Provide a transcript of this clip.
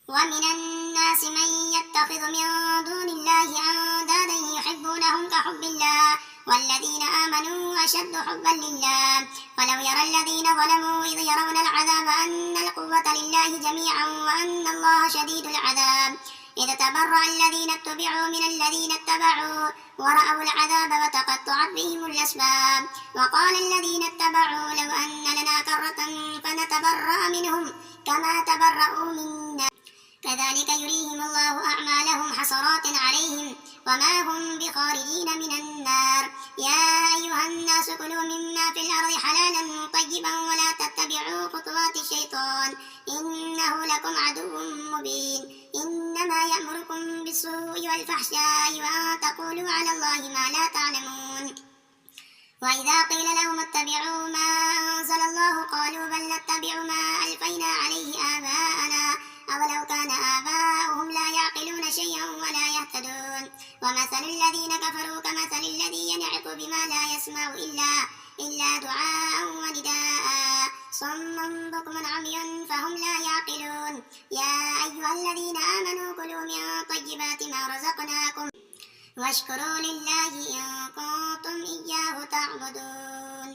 ومن الناس من يتخذ من دون الله أندادا يحبونهم كحب الله والذين آمنوا أشد حبا لله ولو يرى الذين ظلموا إذ يرون العذاب أن القوة لله جميعا وأن الله شديد العذاب إذ تبرأ الذين اتبعوا من الذين اتبعوا ورأوا العذاب وتقطعت بهم الأسباب وقال الذين اتبعوا لو أن لنا كرة فنتبرأ منهم كما تبرأوا منا كذلك يريهم الله أعمالهم حسرات عليهم وما هم بخارجين من النار يا أيها الناس كلوا مما في الأرض حلالا طيبا ولا تتبعوا خطوات الشيطان إنه لكم عدو مبين إنما يأمركم بالسوء والفحشاء وأن تقولوا على الله ما لا تعلمون وإذا قيل لهم اتبعوا ما أنزل الله قالوا بل نتبع ما ألفينا عليه آباءنا أولو كان آباؤهم لا يعقلون شيئا ولا يهتدون ومثل الذين كفروا كمثل الذي ينعق بما لا يسمع إلا دعاء ونداء صم بكم عمي فهم لا يعقلون يا أيها الذين آمنوا كلوا من طيبات ما رزقناكم واشكروا لله إن كنتم إياه تعبدون.